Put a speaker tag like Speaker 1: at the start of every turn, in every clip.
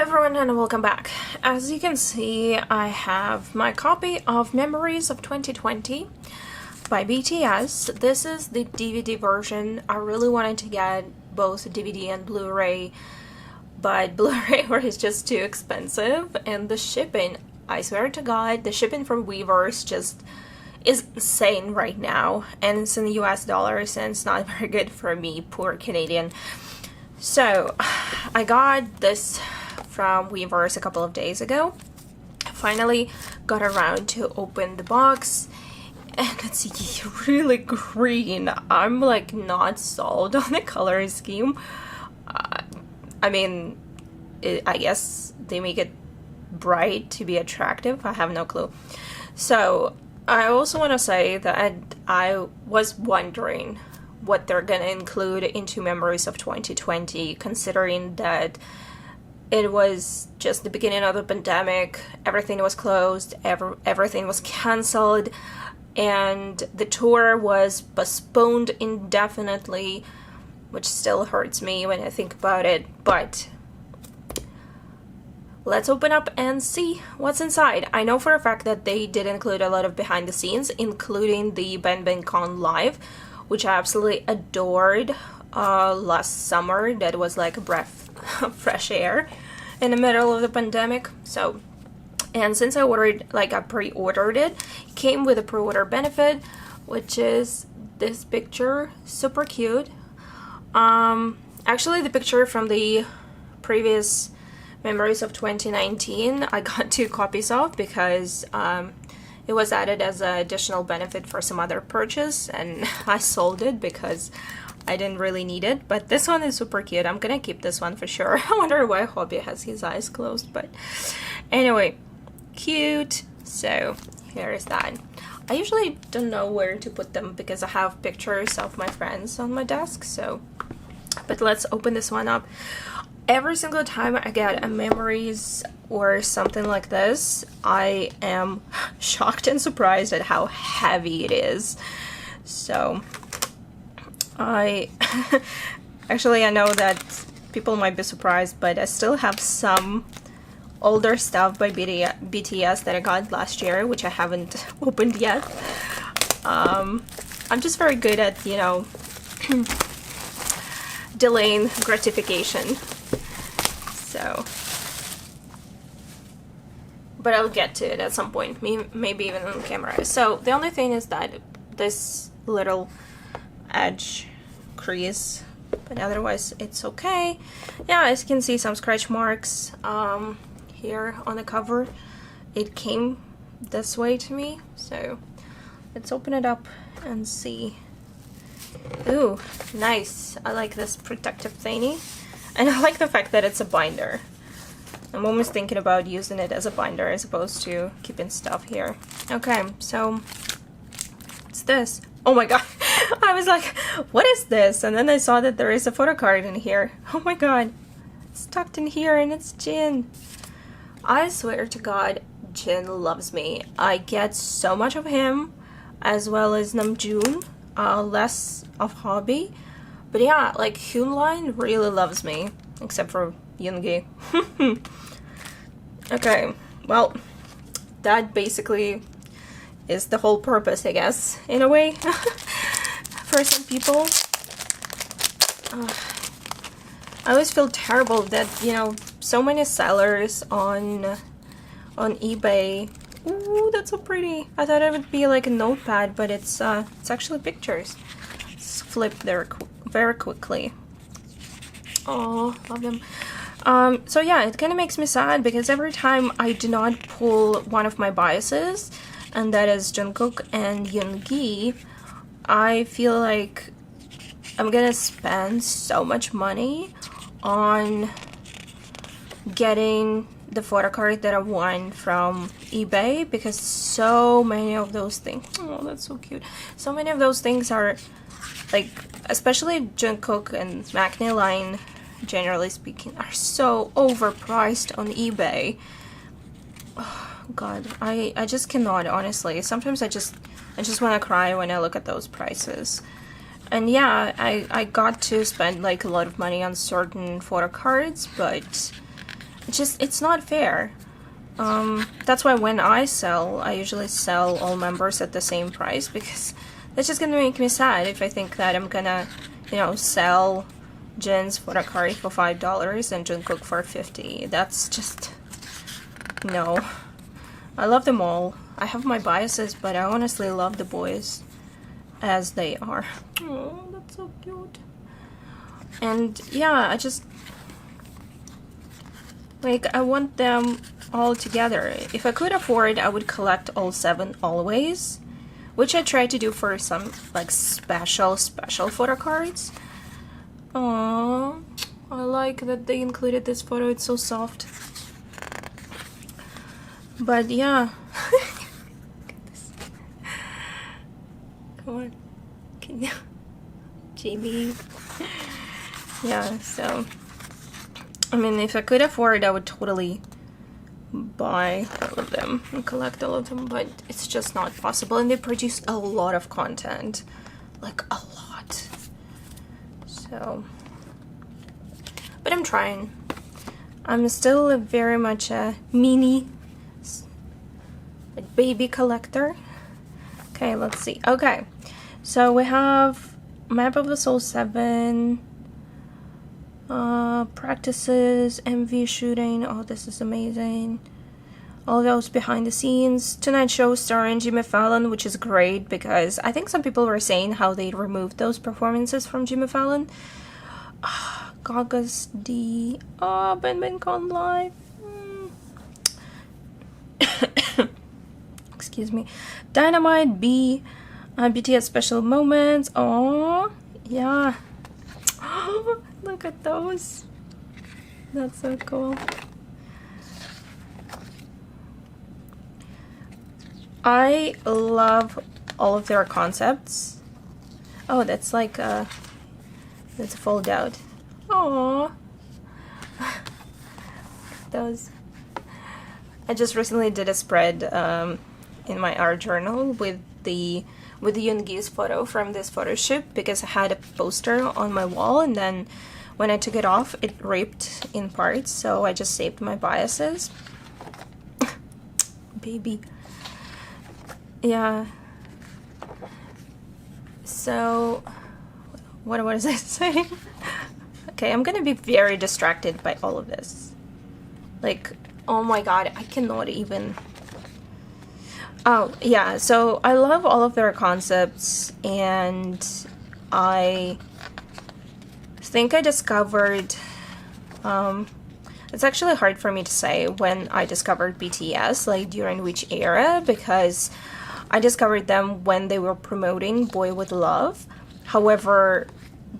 Speaker 1: everyone and welcome back. As you can see, I have my copy of Memories of 2020 by BTS. This is the DVD version. I really wanted to get both DVD and Blu-ray, but Blu-ray is just too expensive, and the shipping, I swear to God, the shipping from Weavers just is insane right now, and it's in US dollars and it's not very good for me, poor Canadian. So I got this from Weavers a couple of days ago. Finally got around to open the box, and it's really green. I'm like not sold on the color scheme. I mean, I guess they make it bright to be attractive. I have no clue. So I also want to say that I was wondering what they're gonna include into Memories of 2020, considering that it was just the beginning of the pandemic, everything was closed, everything was cancelled, and the tour was postponed indefinitely, which still hurts me when I think about it, but let's open up and see what's inside. I know for a fact that they did include a lot of behind the scenes, including the Con Live, which I absolutely adored last summer. That was like a breath of fresh air in the middle of the pandemic. So, and since I pre-ordered it, it came with a pre-order benefit, which is this picture, super cute. Actually, the picture from the previous Memories of 2019, I got 2 copies of because it was added as an additional benefit for some other purchase, and I sold it because I didn't really need it. But this one is super cute. I'm gonna keep this one for sure. I wonder why Hobby has his eyes closed, but anyway, cute. So here is that. I usually don't know where to put them because I have pictures of my friends on my desk, so but let's open this one up. Every single time I get a Memories or something like this, I am shocked and surprised at how heavy it is. So I actually, I know that people might be surprised, but I still have some older stuff by BTS that I got last year, which I haven't opened yet. I'm just very good at, you know, delaying gratification. So, but I'll get to it at some point, maybe even on camera. So the only thing is that this little edge crease, but otherwise it's okay. Yeah, as you can see, some scratch marks here on the cover. It came this way to me, so let's open it up and see. Ooh, nice. I like this protective thingy. And I like the fact that it's a binder. I'm almost thinking about using it as a binder as opposed to keeping stuff here. Okay, so it's this. Oh my god. I was like, what is this? And then I saw that there is a photocard in here. Oh my god. It's tucked in here and it's Jin. I swear to God, Jin loves me. I get so much of him, as well as Namjoon, less of Hobby. But yeah, like Hyunline really loves me, except for Yoongi. Okay, well, that basically is the whole purpose, I guess, in a way, for some people. I always feel terrible that, you know, so many sellers on eBay. Ooh, that's so pretty. I thought it would be like a notepad, but it's actually pictures. Let's flip there very quickly. Oh, love them. So yeah, it kind of makes me sad because every time I do not pull one of my biases, and that is Jungkook and Yoongi, I feel like I'm gonna spend so much money on getting the photocard that I won from eBay, because so many of those things, oh that's so cute, so many of those things are like, especially Jungkook and Maknae line, generally speaking, are so overpriced on eBay. Oh god, I just cannot, honestly. Sometimes I just want to cry when I look at those prices. And yeah, I got to spend like a lot of money on certain photo cards, but it's not fair. That's why when I sell, I usually sell all members at the same price, because that's just gonna make me sad if I think that I'm gonna, you know, sell Jin's photocard for $5 and Jungkook for $50. That's just, no. I love them all. I have my biases, but I honestly love the boys as they are. Oh, that's so cute. And yeah, I just, like, I want them all together. If I could afford, I would collect all 7 always, which I try to do for some like special photocards. Aww, I like that they included this photo. It's so soft. But yeah. Come on, can you, Jamie? Yeah, so I mean, if I could afford, I would totally buy all of them and collect all of them, but it's just not possible. And they produce a lot of content, like a lot. So, but I'm trying. I'm still very much a mini, like, baby collector. Okay, let's see. Okay, so we have Map of the Soul 7. Practices, MV shooting. Oh, this is amazing. All those behind the scenes. Tonight Show starring Jimmy Fallon, which is great because I think some people were saying how they removed those performances from Jimmy Fallon. Gaga's D. Oh, Ben Con Live. Excuse me. Dynamite B. BTS Special Moments. Oh, yeah. Look at those. That's so cool. I love all of their concepts. Oh, that's like that's a fold out. Aww. Those. I just recently did a spread in my art journal with the Yoongi's photo from this photo shoot, because I had a poster on my wall, and then when I took it off, it ripped in parts, so I just saved my biases. Baby. Yeah. So, what was I saying? Okay, I'm gonna be very distracted by all of this. Like, oh my god, I cannot even... Oh, yeah, so I love all of their concepts, and I think I discovered, it's actually hard for me to say when I discovered BTS, like during which era, because I discovered them when they were promoting Boy With Love. However,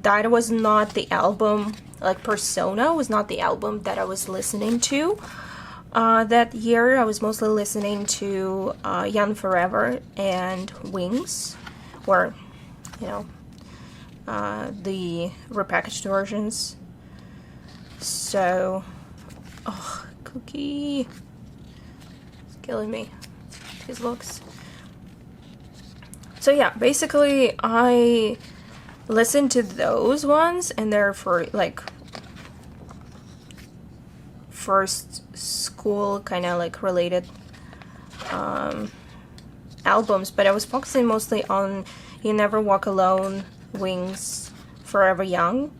Speaker 1: that was not the album, like Persona was not the album that I was listening to. That year, I was mostly listening to Young Forever and Wings, or, you know, the repackaged versions. So, oh, Cookie, it's killing me, his looks. So yeah, basically, I listened to those ones, and they're for, like, first school kind of like related albums, but I was focusing mostly on You Never Walk Alone, Wings, Forever Young,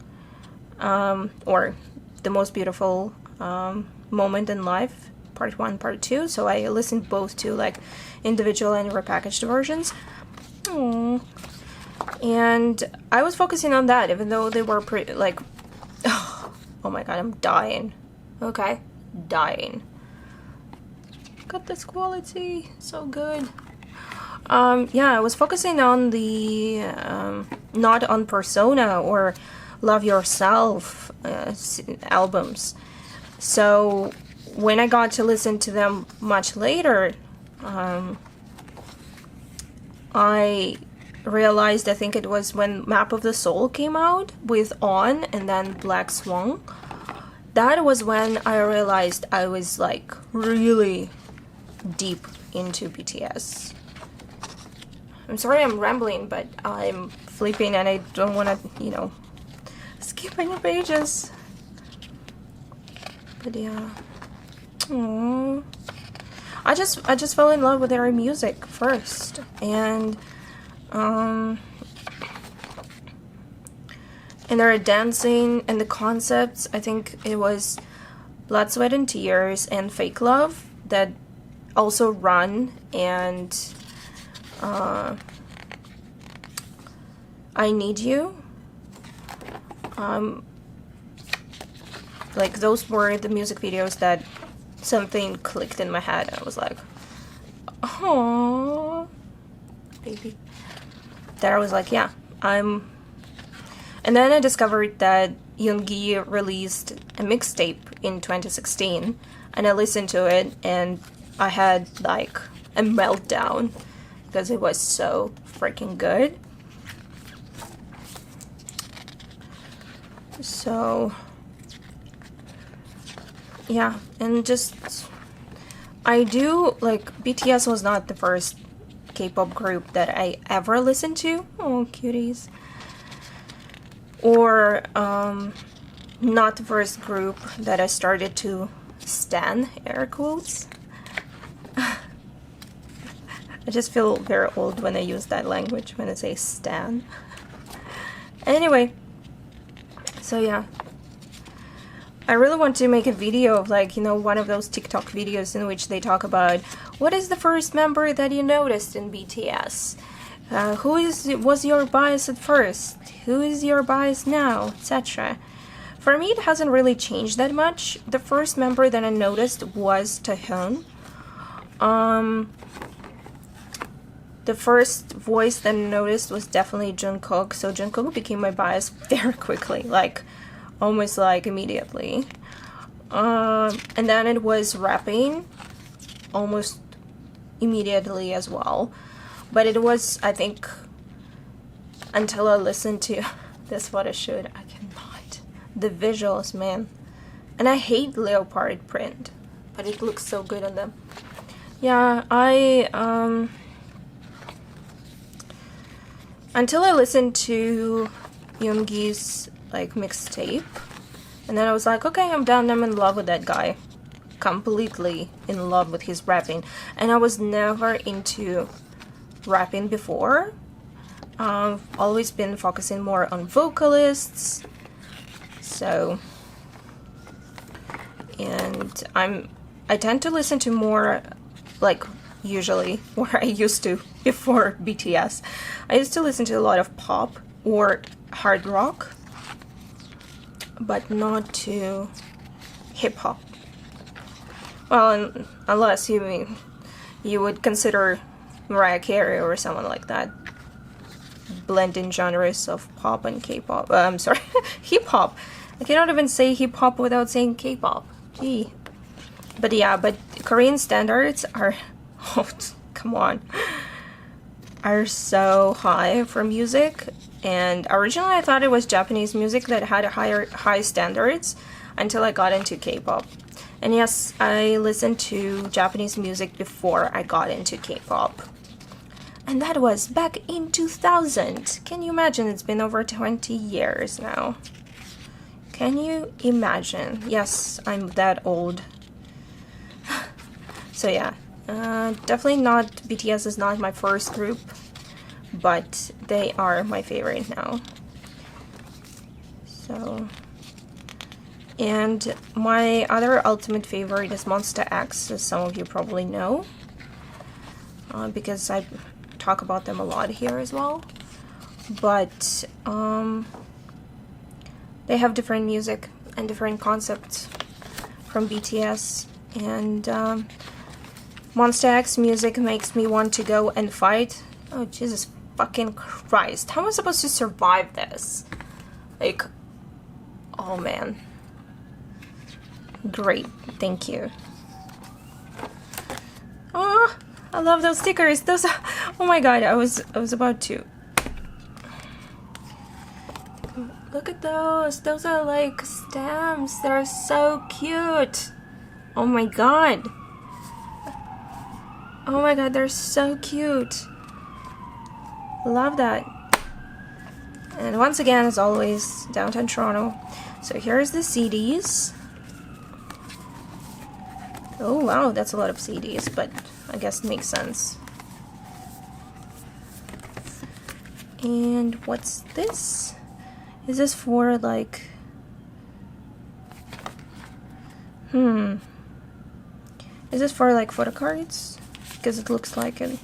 Speaker 1: or The Most Beautiful Moment in Life, part 1, part 2. So I listened both to like individual and repackaged versions. Aww. And I was focusing on that, even though they were pretty like, oh my god, I'm dying. Okay, dying. Look at this quality, so good. Yeah, I was focusing on the not on Persona or Love Yourself albums. So when I got to listen to them much later, I realized, I think it was when Map of the Soul came out with On and then Black Swan. That was when I realized I was like really deep into BTS. I'm sorry I'm rambling, but I'm flipping and I don't want to, you know, skip any pages. But yeah. Aww. I just fell in love with their music first, and their dancing and the concepts. I think it was Blood, Sweat and Tears and Fake Love that also Run and I Need You. Like, those were the music videos that something clicked in my head. I was like, oh, baby. That I was like, yeah, I'm. And then I discovered that Yoongi released a mixtape in 2016, and I listened to it, and I had like a meltdown because it was so freaking good. So yeah, and just I do like BTS was not the first K-pop group that I ever listened to. Oh, cuties. Or not the first group that I started to stan, air quotes. I just feel very old when I use that language, when I say stan. Anyway, so yeah, I really want to make a video of, like, you know, one of those TikTok videos in which they talk about what is the first member that you noticed in BTS? Who was your bias at first? Who is your bias now? Etc. For me, it hasn't really changed that much. The first member that I noticed was Taehyun. The first voice that I noticed was definitely Jungkook. So Jungkook became my bias very quickly, like almost like immediately. And then it was rapping almost immediately as well. But it was, I think, until I listened to this photo shoot, I cannot. The visuals, man. And I hate leopard print, but it looks so good on them. Yeah, until I listened to Yoongi's like mixtape, and then I was like, okay, I'm done. I'm in love with that guy. Completely in love with his rapping. And I was never into rapping before. I've always been focusing more on vocalists. So, and I tend to listen to more, like, usually, where I used to before BTS. I used to listen to a lot of pop or hard rock, but not to hip-hop. Well, unless you would consider Mariah Carey or someone like that, blending genres of pop and K-pop. I'm sorry, hip-hop. I cannot even say hip-hop without saying K-pop. Gee. But yeah, but Korean standards are, oh, come on, are so high for music. And originally I thought it was Japanese music that had high standards until I got into K-pop. And yes, I listened to Japanese music before I got into K-pop. And that was back in 2000. Can you imagine? It's been over 20 years now. Can you imagine? Yes, I'm that old. So yeah, definitely not, BTS is not my first group, but they are my favorite now. So, and my other ultimate favorite is Monster X, as some of you probably know, because I talk about them a lot here as well. But they have different music and different concepts from BTS, and Monster X music makes me want to go and fight. Oh, Jesus fucking Christ. How am I supposed to survive this? Like, oh man. Great, thank you. Oh, I love those stickers. Those are, oh my god, I was about to. Look at those. Those are like stamps. They're so cute. Oh my god. Oh my god, they're so cute. Love that. And once again, as always, downtown Toronto. So here's the CDs. Oh wow, that's a lot of CDs, but I guess it makes sense. And what's this? Is this for like... Is this for like Photocards? Because it looks like it.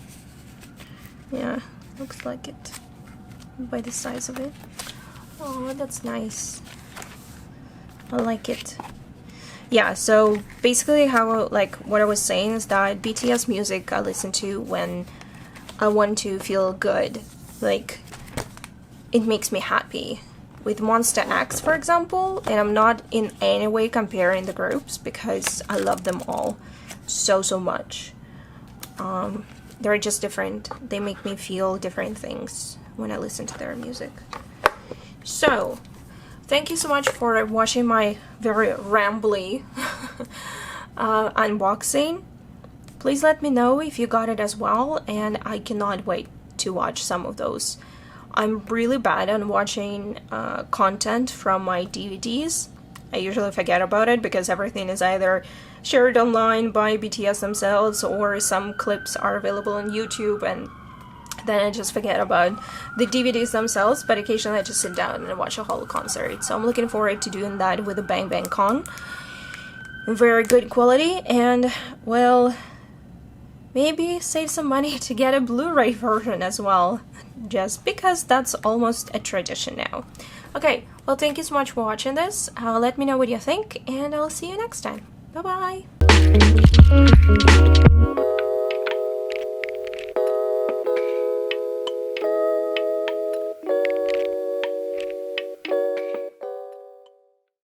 Speaker 1: Yeah, looks like it by the size of it. Oh, that's nice. I like it. Yeah, so basically how, like, what I was saying is that BTS music I listen to when I want to feel good. Like, it makes me happy. With Monster X, for example, and I'm not in any way comparing the groups because I love them all so much. They're just different. They make me feel different things when I listen to their music. So, thank you so much for watching my very rambly unboxing. Please let me know if you got it as well, and I cannot wait to watch some of those. I'm really bad on watching content from my DVDs. I usually forget about it because everything is either shared online by BTS themselves or some clips are available on YouTube, and then I just forget about the DVDs themselves, but occasionally I just sit down and watch a whole concert. So I'm looking forward to doing that with a Bang Bang Con. Very good quality, and well, maybe save some money to get a Blu-ray version as well, just because that's almost a tradition now. Okay, well, thank you so much for watching this. Let me know what you think, and I'll see you next time. Bye-bye!